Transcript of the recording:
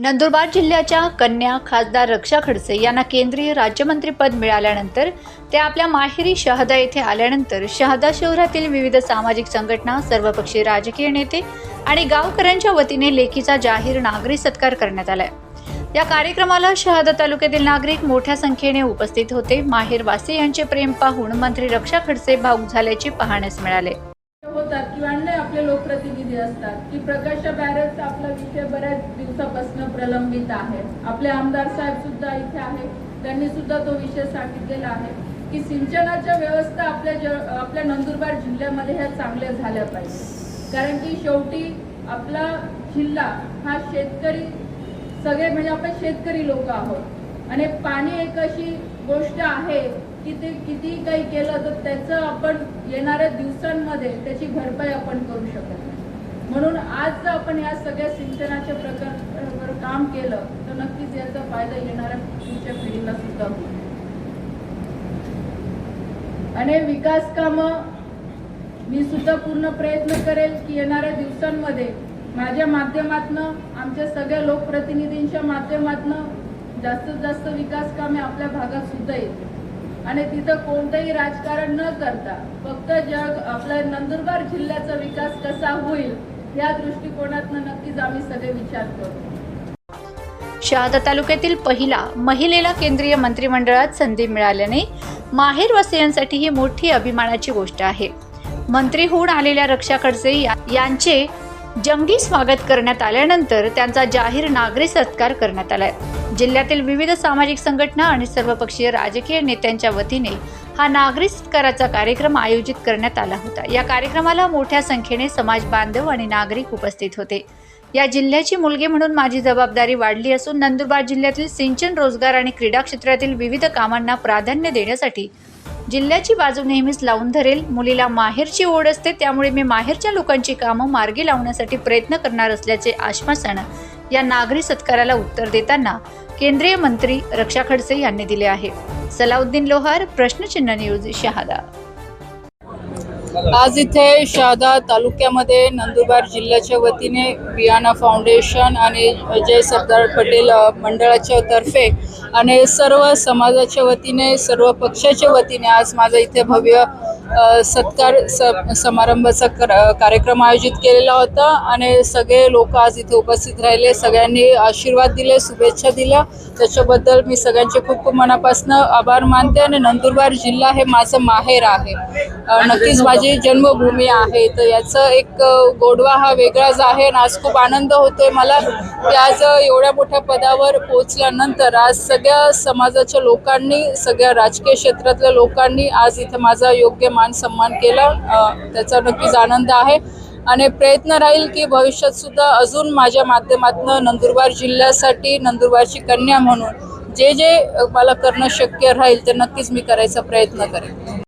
नंदुरबार जिल्ह्याच्या कन्या खासदार रक्षा खडसे यांना केंद्रीय राज्यमंत्रीपद मिळाल्यानंतर ते आपल्या माहेरी शहादा येथे आल्यानंतर शहादा शहरातील विविध सामाजिक संघटना, सर्वपक्षीय राजकीय नेते आणि गावकऱ्यांच्या वतीने लेखीचा जाहीर नागरी सत्कार करण्यात आला। या कार्यक्रमाला शहादा तालुक्यातील नागरिक मोठ्या संख्येने उपस्थित होते। माहेरवासी यांचे प्रेम पाहून मंत्री रक्षा खडसे भावुक झाल्याचे पाहण्यास मिळाले। होतात किंवा अन्य आपले लोकप्रतिनिधी असतात की प्रकाश बॅरेजचा आपला विषय बऱ्याच दिवसापासून प्रलंबित आहे। आपले आमदार साहेब सुद्धा इथे आहेत, त्यांनी सुद्धा तो विषय सांगितलेला आहे की सिंचनाच्या व्यवस्था आपल्या नंदुरबार जिल्ह्यामध्ये ह्या चांगल्या झाल्या पाहिजे। कारण की शेवटी आपला जिल्हा हा शेतकरी सगळे म्हणजे आपण शेतकरी लोक आहोत आणि पाणी एक अशी गोष्ट आहे की ते किती काही केलं तर त्याचं आपण येणाऱ्या दिवसांमध्ये त्याची भरपाई आपण करू शकत नाही। म्हणून आज जर आपण या सगळ्या सिंचनाच्या प्रकारावर काम केलं तर नक्कीच याचा फायदा येणाऱ्या पुढच्या पिढीला सुद्धा होईल। आणि विकास कामं मी सुद्धा पूर्ण प्रयत्न करेल की येणाऱ्या दिवसांमध्ये माझ्या माध्यमातून, आमच्या सगळ्या लोकप्रतिनिधींच्या माध्यमातून जास्तीत जास्त विकास कामे आपल्या भागात सुद्धा येतील आणि तिथं कोणतंही राजकारण न करता फक्त आपल्या नंदुरबार जिल्ह्याचा विकास कसा होईल या दृष्टिकोनातून नक्कीच आम्ही सगळे विचार करू। शहादा तालुक्यातील पहिला महिलेला केंद्रीय मंत्रिमंडळात संधी मिळाल्याने माहेरवासियांसाठी ही मोठी अभिमानाची गोष्ट आहे। मंत्री होऊन आलेल्या रक्षा खडसे यांचे जंगी स्वागत करण्यात आल्यानंतर त्यांचा जाहीर नागरी सत्कार करण्यात आलाय। जिल्ह्यातील विविध सामाजिक संघटना आणि सर्वपक्षीय राजकीय नेत्यांच्या वतीने हा नागरी सत्काराचा कार्यक्रम आयोजित करण्यात आला होता। या कार्यक्रमाला मोठ्या संख्येने समाज बांधव आणि नागरिक उपस्थित होते। या जिल्ह्याची मुलगी म्हणून माझी जबाबदारी वाढली असून नंदुरबार जिल्ह्यातील सिंचन, रोजगार आणि क्रीडा क्षेत्रातील विविध कामांना प्राधान्य देण्यासाठी जिल्ह्याची बाजू नेहमीच लावून धरेल। मुलीला माहेरची ओढ असते, त्यामुळे मी माहेरच्या लोकांची कामं मार्गी लावण्यासाठी प्रयत्न करणार असल्याचे आश्वासन या नागरी सत्काराला उत्तर देताना केंद्रीय मंत्री रक्षा खडसे यांनी दिले आहे। सलाउद्दीन लोहार, प्रश्नचिन्ह न्यूज, शहादा। आज इथे शहादा तालुक्यामध्ये नंदुरबार जिल्ह्याच्या वतीने बियाणा फाउंडेशन आणि जय सरदार पटेल मंडळाच्या तर्फे आणि सर्व समाजाच्या वतीने, सर्व पक्षाच्या वतीने आज माझा इथे भव्य सत्कार समारंभाचा कार्यक्रम आयोजित केलेला होता आणि सगळे लोक आज इथे उपस्थित राहिले। सगळ्यांनी आशीर्वाद दिले, शुभेच्छा दिल्या, त्याच्याबद्दल मी सगळ्यांचे खूप खूप मनापासून आभार मानते। आणि नंदुरबार जिल्हा हे माझं माहेर आहे, नक्कीच माझी जन्मभूमी आहे, तर याचा एक गोडवा हा वेगळाच आहे। आणि आज खूप आनंद होतोय मला की आज एवढ्या मोठ्या पदावर पोहोचल्यानंतर आज सगळ्या समाजाच्या लोकांनी, सगळ्या राजकीय क्षेत्रातल्या लोकांनी आज इथे माझा योग्य मान सन्मान केला, त्याचा नक्कीच आनंद आहे। आणि प्रयत्न राहील की भविष्यात सुद्धा अजून माझ्या माध्यमातून नंदुरबार जिल्ह्यासाठी, नंदुरबारची कन्या म्हणून जे मला करणं शक्य राहील ते नक्कीच मी करायचा प्रयत्न करेन।